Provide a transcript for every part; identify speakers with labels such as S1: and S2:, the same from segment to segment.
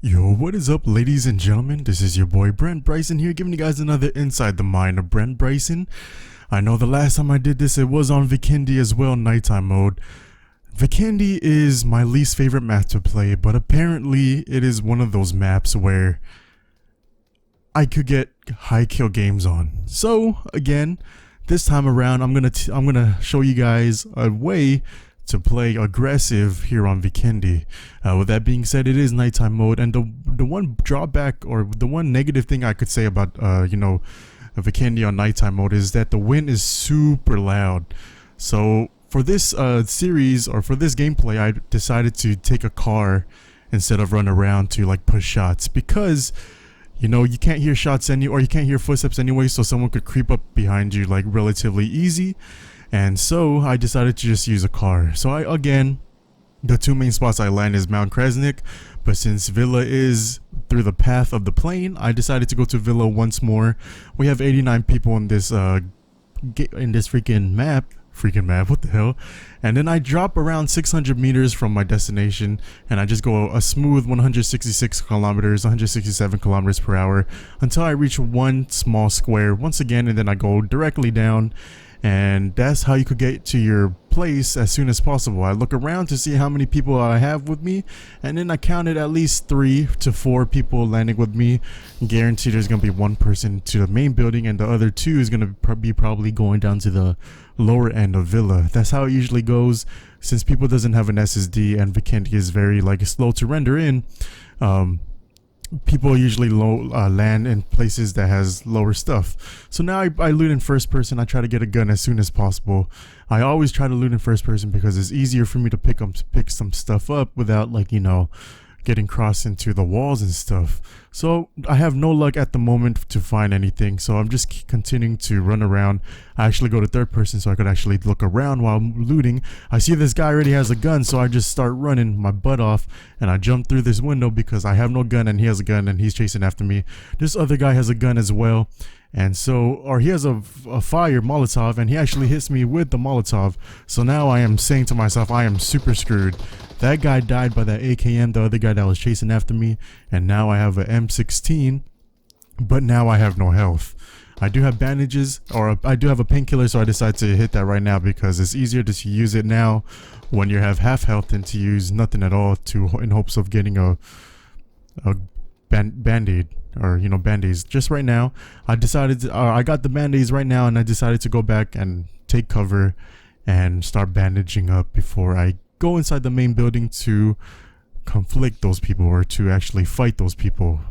S1: Yo, what is up, ladies and gentlemen? This is your boy Brent Bryson here, giving you guys another Inside the Mind of Brent Bryson. I know the last time I did this, it was on Vikendi as well, nighttime mode. Vikendi is my least favorite map to play, but apparently it is one of those maps where I could get high kill games on. So again, this time around, I'm gonna show you guys a way to play aggressive here on Vikendi. With that being said, it is nighttime mode, and the one drawback or the one negative thing I could say about Vikendi on nighttime mode is that the wind is super loud. So for this series, or for this gameplay, I decided to take a car instead of run around to like push shots, because you can't hear shots or you can't hear footsteps anyway, so someone could creep up behind you like relatively easy. And so I decided to just use a car. So again, the two main spots I land is Mount Kresnik, but since Villa is through the path of the plane, I decided to go to Villa once more. We have 89 people in this freaking map, what the hell? And then I drop around 600 meters from my destination, and I just go a smooth 166 kilometers, 167 kilometers per hour until I reach one small square once again, and then I go directly down. And that's how you could get to your place as soon as possible. I look around to see how many people I have with me, and then I counted at least 3 to 4 people landing with me. Guaranteed there's gonna be one person to the main building, and the other 2 is gonna be probably going down to the lower end of Villa. That's how it usually goes, since people doesn't have an SSD and Vikendi is very slow to render in. People usually land in places that has lower stuff. So now I loot in first person. I try to get a gun as soon as possible. I always try to loot in first person because it's easier for me to pick some stuff up without getting crossed into the walls and stuff. So I have no luck at the moment to find anything, so I'm just continuing to run around. I actually go to third person so I could actually look around while I'm looting. I see this guy already has a gun, so I just start running my butt off, and I jump through this window because I have no gun and he has a gun and he's chasing after me. This other guy has a gun as well, and he has a fire Molotov, and he actually hits me with the Molotov. So now I am saying to myself, I am super screwed. That guy died by that AKM, the other guy that was chasing after me, and now I have an M16, but now I have no health. I do have bandages, or I do have a painkiller, so I decided to hit that right now because it's easier to use it now when you have half health than to use nothing at all in hopes of getting a band-aid or band-aids. Just right now, I got the band-aids right now, and I decided to go back and take cover and start bandaging up before I go inside the main building to conflict those people, or to actually fight those people.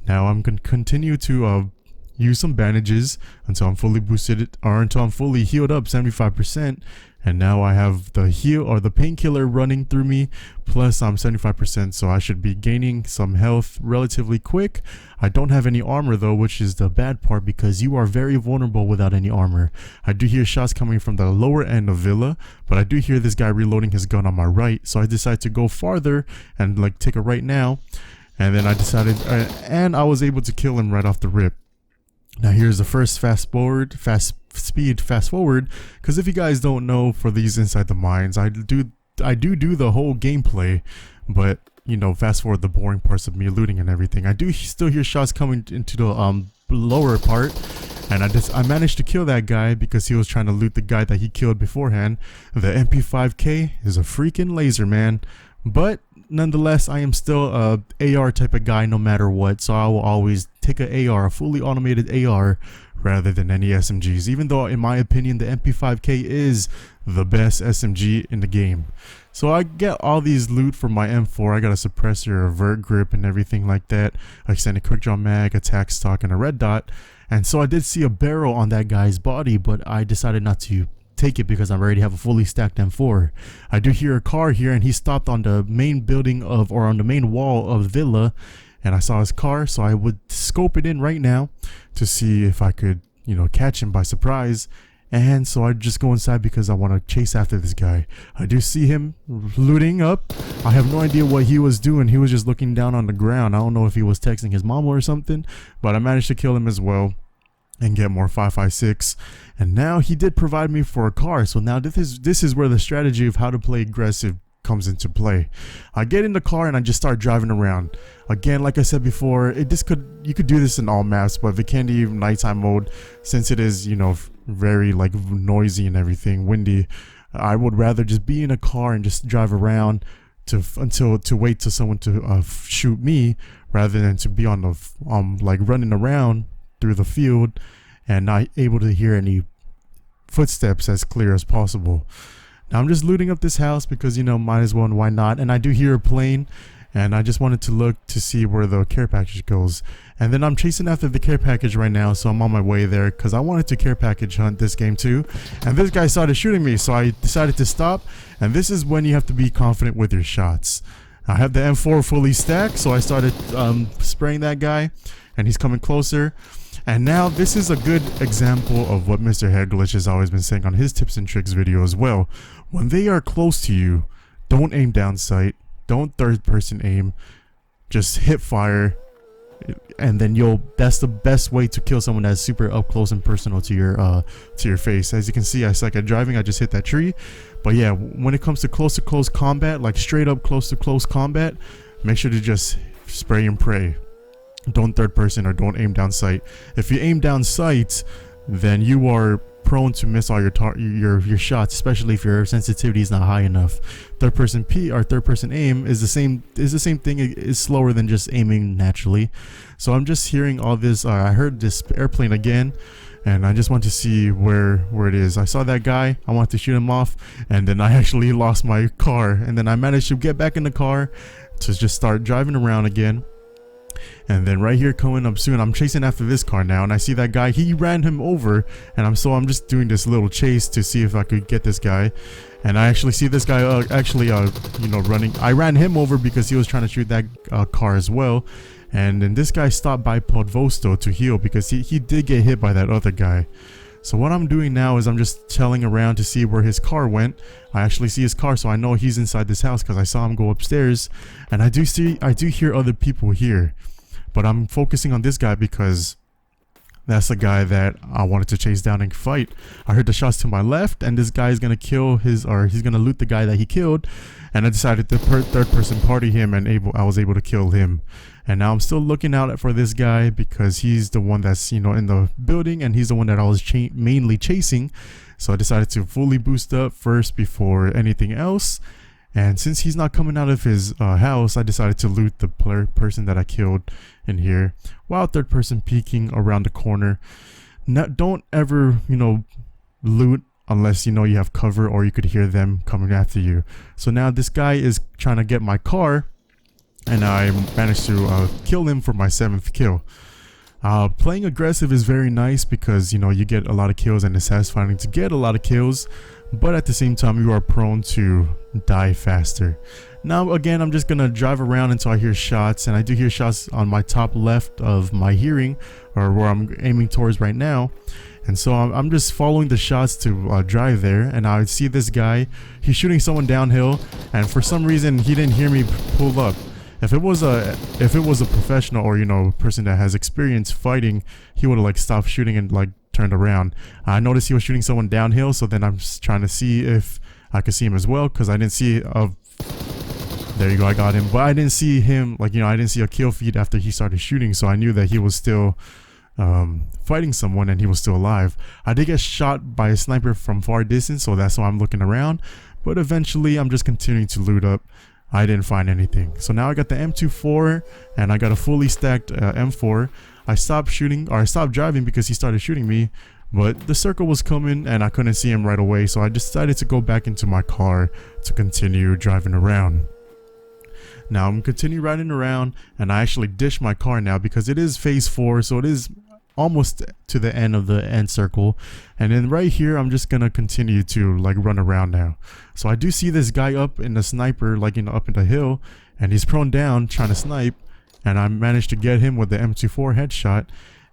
S1: Now I'm going to continue to use some bandages until I'm fully boosted, or until I'm fully healed up 75%. And now I have the heal or the painkiller running through me, plus I'm 75%, so I should be gaining some health relatively quick. I don't have any armor though, which is the bad part, because you are very vulnerable without any armor. I do hear shots coming from the lower end of Villa, but I do hear this guy reloading his gun on my right, so I decided to go farther and take a right now. And then I decided, and I was able to kill him right off the rip. Now here's the first fast forward, because if you guys don't know, for these Inside the Mines, I do the whole gameplay, but fast forward the boring parts of me looting and everything. I do still hear shots coming into the lower part, and I managed to kill that guy because he was trying to loot the guy that he killed beforehand. The MP5K is a freaking laser, man, but nonetheless, I am still a AR type of guy no matter what, so I will always take a AR, a fully automated AR, rather than any SMGs, even though in my opinion the MP5K is the best SMG in the game. So I get all these loot for my M4. I got a suppressor, a vert grip, and everything like that, extended quick draw mag, attack stock, and a red dot. And so I did see a barrel on that guy's body, but I decided not to take it because I already have a fully stacked M4. I do hear a car here, and he stopped on the main building or on the main wall of Villa, and I saw his car, so I would scope it in right now to see if I could catch him by surprise. And so I just go inside because I want to chase after this guy. I do see him looting up. I have no idea what he was doing. He was just looking down on the ground. I don't know if he was texting his mom or something, but I managed to kill him as well and get more 5.56. And now he did provide me for a car. So now this is where the strategy of how to play aggressive comes into play. I get in the car and I just start driving around. Again, like I said before, you could do this in all maps, but Vikendi nighttime mode, since it is, you know, very like noisy and everything, windy, I would rather just be in a car and just drive around to wait till someone to shoot me, rather than to be on the like running around through the field and not able to hear any footsteps as clear as possible. Now I'm just looting up this house because, you know, might as well, and why not. And I do hear a plane, and I just wanted to look to see where the care package goes. And then I'm chasing after the care package right now, so I'm on my way there because I wanted to care package hunt this game too. And this guy started shooting me, so I decided to stop. And this is when you have to be confident with your shots. I have the M4 fully stacked, so I started spraying that guy, and he's coming closer. And now this is a good example of what Mr. Hairglitch has always been saying on his tips and tricks video as well. When they are close to you, don't aim down sight, don't third person aim, just hit fire, and then that's the best way to kill someone that's super up close and personal to your face. As you can see, I suck at driving, I just hit that tree. But yeah, when it comes to close combat, like straight up close to close combat, make sure to just spray and pray. Don't third person or don't aim down sight. If you aim down sight, then you are prone to miss all your shots, especially if your sensitivity is not high enough. Third person aim is the same thing. It is slower than just aiming naturally. So I'm just hearing all this. I heard this airplane again, and I just want to see where it is. I saw that guy, I wanted to shoot him off, and then I actually lost my car, and then I managed to get back in the car to just start driving around again. And then right here coming up soon, I'm chasing after this car now, and I see that guy. He ran him over, and I'm just doing this little chase to see if I could get this guy. And I actually see this guy you know, running. I ran him over because he was trying to shoot that car as well. And then this guy stopped by Podvosto to heal because he did get hit by that other guy. So what I'm doing now is I'm just telling around to see where his car went. I actually see his car, so I know he's inside this house because I saw him go upstairs. And I do hear other people here, but I'm focusing on this guy because that's the guy that I wanted to chase down and fight. I heard the shots to my left, and this guy is gonna he's gonna loot the guy that he killed. And I decided to third person party him, and I was able to kill him. And now I'm still looking out for this guy because he's the one that's, you know, in the building, and he's the one that I was mainly chasing. So I decided to fully boost up first before anything else. And since he's not coming out of his house, I decided to loot the person that I killed in here while third person peeking around the corner. Don't ever, you know, loot unless you know you have cover or you could hear them coming after you. So now this guy is trying to get my car, and I managed to kill him for my 7th kill. Playing aggressive is very nice because, you know, you get a lot of kills and it's satisfying to get a lot of kills, but at the same time you are prone to die faster. Now again, I'm just gonna drive around until I hear shots, and I do hear shots on my top left of my hearing, or where I'm aiming towards right now. And so I'm just following the shots to drive there, and I see this guy. He's shooting someone downhill, and for some reason he didn't hear me pull up. If it was a professional, or, you know, person that has experience fighting, he would have like stopped shooting and like turned around. I noticed he was shooting someone downhill, so then I'm just trying to see if I could see him as well, because I didn't see there you go, I got him, but I didn't see him, like, you know, I didn't see a kill feed after he started shooting, so I knew that he was still fighting someone and he was still alive. I did get shot by a sniper from far distance, so that's why I'm looking around, but eventually I'm just continuing to loot up. I didn't find anything. So now I got the M24 and I got a fully stacked M4. I stopped driving because he started shooting me, but the circle was coming and I couldn't see him right away, so I decided to go back into my car to continue driving around. Now I'm continue riding around, and I actually ditched my car now because it is phase 4, so it is almost to the end of the end circle. And then right here I'm just gonna continue to like run around now. So I do see this guy up in the sniper, like, you know, up in the hill, and he's prone down trying to snipe, and I managed to get him with the M24 headshot.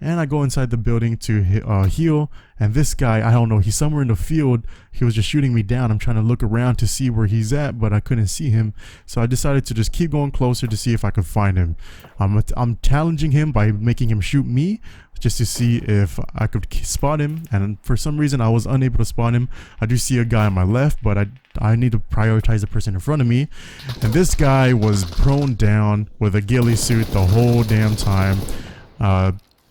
S1: and I go inside the building to heal. And this guy, I don't know, he's somewhere in the field. He was just shooting me down. I'm trying to look around to see where he's at, but I couldn't see him, so I decided to just keep going closer to see if I could find him. I'm challenging him by making him shoot me just to see if I could spot him, and for some reason I was unable to spot him. I do see a guy on my left, but I need to prioritize the person in front of me, and this guy was prone down with a ghillie suit the whole damn time.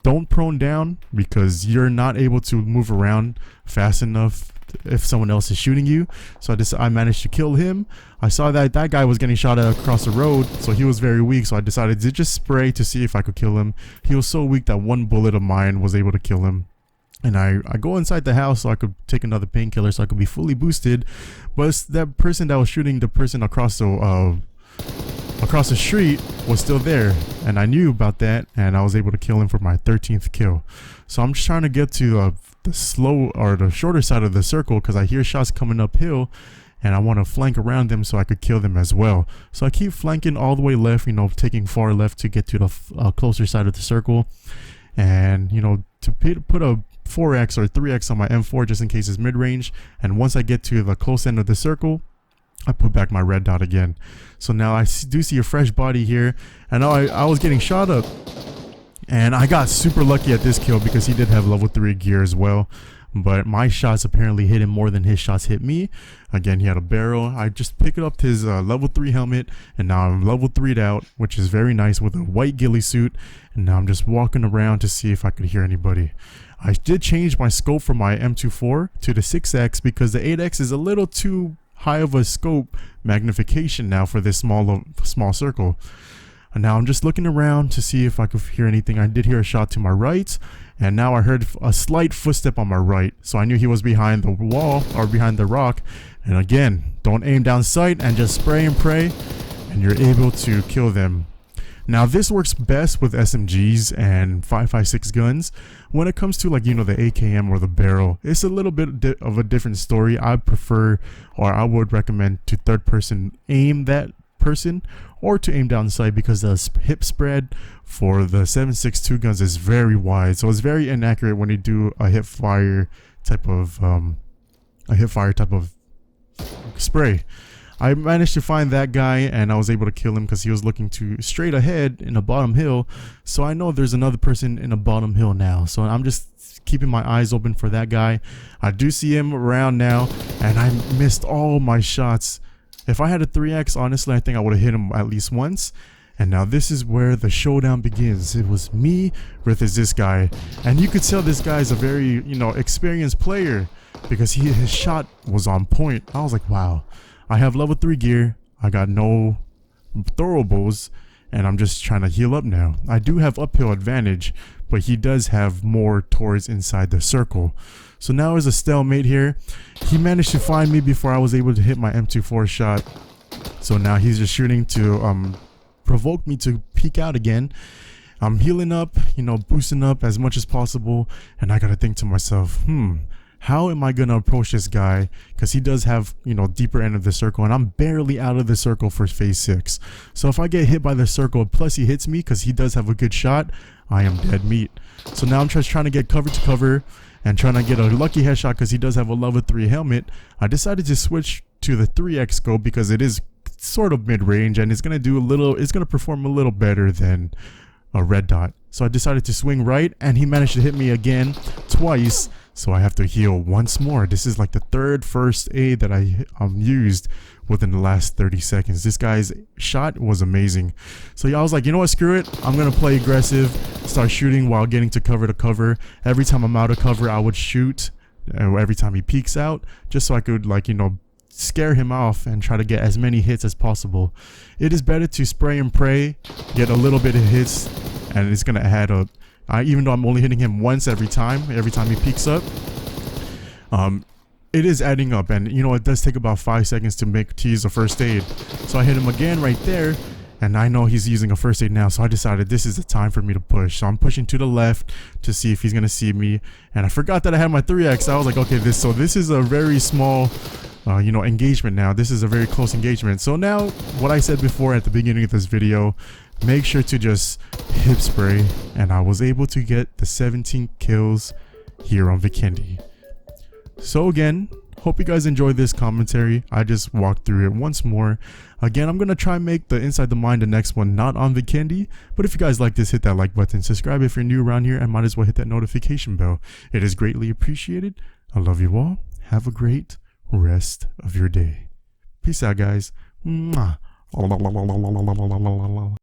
S1: Don't prone down, because you're not able to move around fast enough if someone else is shooting you. So I managed to kill him. I saw that guy was getting shot at across the road, so he was very weak, so I decided to just spray to see if I could kill him. He was so weak that one bullet of mine was able to kill him. And I go inside the house so I could take another painkiller so I could be fully boosted. But that person that was shooting the person across the street was still there, and I knew about that, and I was able to kill him for my 13th kill. So I'm just trying to get to the shorter side of the circle, because I hear shots coming uphill and I want to flank around them so I could kill them as well. So I keep flanking all the way left, taking far left to get to the closer side of the circle, and to put a 4x or 3x on my M4 just in case it's mid-range. And once I get to the close end of the circle, I put back my red dot again. So now I do see a fresh body here, and now I was getting shot up, and I got super lucky at this kill because he did have level 3 gear as well, but my shots apparently hit him more than his shots hit me. Again, he had a barrel. I just picked up his level 3 helmet, and now I'm level 3'd out, which is very nice, with a white ghillie suit. And now I'm just walking around to see if I could hear anybody. I did change my scope from my M24 to the 6x because the 8x is a little too high of a scope magnification now for this small circle. And now I'm just looking around to see if I could hear anything. I did hear a shot to my right, and now I heard a slight footstep on my right, so I knew he was behind the wall or behind the rock. And again, don't aim down sight and just spray and pray, and you're able to kill them. Now this works best with SMGs and 5.56 guns. When it comes to the AKM or the barrel, it's a little bit of a different story. I prefer, or I would recommend, to third person aim that person or to aim down sight, because the hip spread for the 7.62 guns is very wide, so it's very inaccurate when you do a hip fire type of spray. I managed to find that guy, and I was able to kill him because he was looking to straight ahead in a bottom hill. So I know there's another person in a bottom hill now, so I'm just keeping my eyes open for that guy. I do see him around now, and I missed all my shots. If I had a 3x, honestly, I think I would have hit him at least once. And now this is where the showdown begins. It was me versus this guy, and you could tell this guy is a very experienced player, because his shot was on point. I was like, wow, I have level 3 gear, I got no throwables, and I'm just trying to heal up now. I do have uphill advantage, but he does have more towards inside the circle. So now there's a stalemate here. He managed to find me before I was able to hit my M24 shot. So now he's just shooting to provoke me to peek out again. I'm healing up, boosting up as much as possible, and I gotta think to myself, how am I gonna approach this guy? Because he does have, deeper end of the circle, and I'm barely out of the circle for phase 6. So if I get hit by the circle, plus he hits me because he does have a good shot, I am dead meat. So now I'm just trying to get cover to cover and trying to get a lucky headshot because he does have a level 3 helmet. I decided to switch to the 3x scope because it is sort of mid-range, and it's gonna perform a little better than a red dot. So I decided to swing right, and he managed to hit me again twice. So I have to heal once more. This is like the third first aid that I used within the last 30 seconds. This guy's shot was amazing. So yeah, I was like, you know what, screw it. I'm gonna play aggressive, start shooting while getting to cover. Every time I'm out of cover, I would shoot. Every time he peeks out, just so I could scare him off and try to get as many hits as possible. It is better to spray and pray, get a little bit of hits, and it's gonna add up. Even though I'm only hitting him once every time he peeks up, it is adding up, and it does take about 5 seconds to use a first aid. So I hit him again right there, and I know he's using a first aid now, so I decided this is the time for me to push. So I'm pushing to the left to see if he's gonna see me, and I forgot that I had my 3x. I was like, okay, this is a very small engagement now. This is a very close engagement. So now, what I said before at the beginning of this video, make sure to just hip spray, and I was able to get the 17 kills here on Vikendi. So again, hope you guys enjoyed this commentary. I just walked through it once more. Again, I'm gonna try and make the Inside the Mind the next one not on Vikendi, but if you guys like this, hit that like button, subscribe if you're new around here, and might as well hit that notification bell. It is greatly appreciated. I love you all. Have a great rest of your day. Peace out, guys. Mwah.